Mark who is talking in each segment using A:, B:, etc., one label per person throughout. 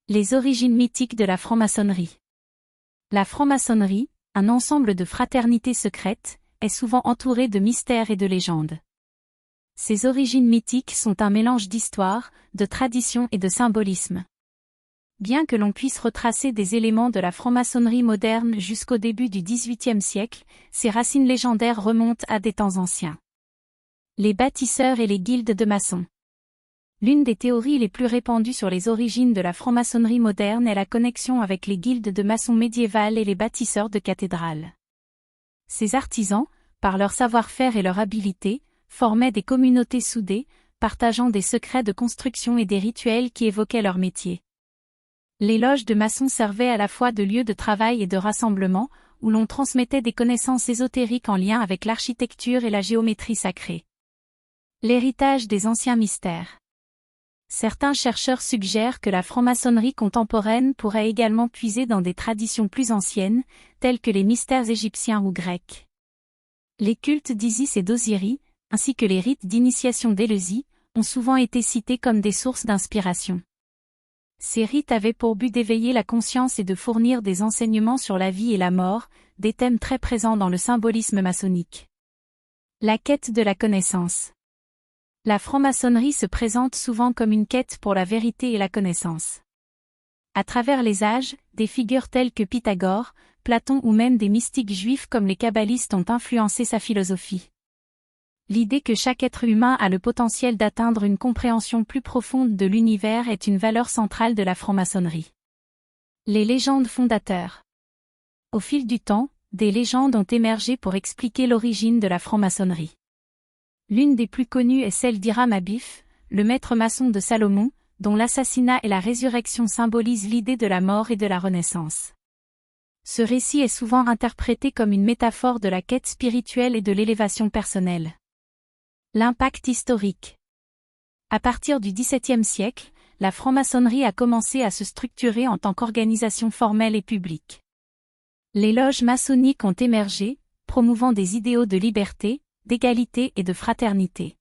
A: Les origines mythiques de la franc-maçonnerie. La franc-maçonnerie, un ensemble de fraternités secrètes, est souvent entourée de mystères et de légendes. Ses origines mythiques sont un mélange d'histoire, de tradition et de symbolisme. Bien que l'on puisse retracer des éléments de la franc-maçonnerie moderne jusqu'au début du XVIIIe siècle, ses racines légendaires remontent à des temps anciens. Les bâtisseurs et les guildes de maçons. L'une des théories les plus répandues sur les origines de la franc-maçonnerie moderne est la connexion avec les guildes de maçons médiévales et les bâtisseurs de cathédrales. Ces artisans, par leur savoir-faire et leur habileté, formaient des communautés soudées, partageant des secrets de construction et des rituels qui évoquaient leur métier. Les loges de maçons servaient à la fois de lieu de travail et de rassemblement, où l'on transmettait des connaissances ésotériques en lien avec l'architecture et la géométrie sacrée. L'héritage des anciens mystères. Certains chercheurs suggèrent que la franc-maçonnerie contemporaine pourrait également puiser dans des traditions plus anciennes, telles que les mystères égyptiens ou grecs. Les cultes d'Isis et d'Osiris, ainsi que les rites d'initiation d'Éleusis, ont souvent été cités comme des sources d'inspiration. Ces rites avaient pour but d'éveiller la conscience et de fournir des enseignements sur la vie et la mort, des thèmes très présents dans le symbolisme maçonnique. La quête de la connaissance. La franc-maçonnerie se présente souvent comme une quête pour la vérité et la connaissance. À travers les âges, des figures telles que Pythagore, Platon ou même des mystiques juifs comme les kabbalistes ont influencé sa philosophie. L'idée que chaque être humain a le potentiel d'atteindre une compréhension plus profonde de l'univers est une valeur centrale de la franc-maçonnerie. Les légendes fondateurs. Au fil du temps, des légendes ont émergé pour expliquer l'origine de la franc-maçonnerie. L'une des plus connues est celle d'Hiram Abif, le maître maçon de Salomon, dont l'assassinat et la résurrection symbolisent l'idée de la mort et de la renaissance. Ce récit est souvent interprété comme une métaphore de la quête spirituelle et de l'élévation personnelle. L'impact historique. À partir du XVIIe siècle, la franc-maçonnerie a commencé à se structurer en tant qu'organisation formelle et publique. Les loges maçonniques ont émergé, promouvant des idéaux de liberté, d'égalité et de fraternité.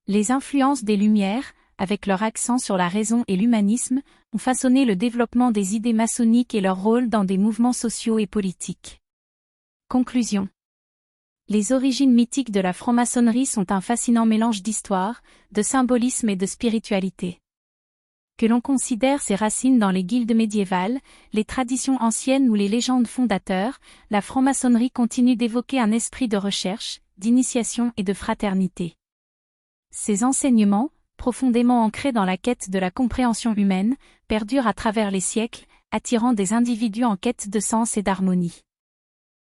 A: Les influences des Lumières, avec leur accent sur la raison et l'humanisme, ont façonné le développement des idées maçonniques et leur rôle dans des mouvements sociaux et politiques. Conclusion. Les origines mythiques de la franc-maçonnerie sont un fascinant mélange d'histoire, de symbolisme et de spiritualité. Que l'on considère ses racines dans les guildes médiévales, les traditions anciennes ou les légendes fondateurs, la franc-maçonnerie continue d'évoquer un esprit de recherche, d'initiation et de fraternité. Ces enseignements, profondément ancrés dans la quête de la compréhension humaine, perdurent à travers les siècles, attirant des individus en quête de sens et d'harmonie.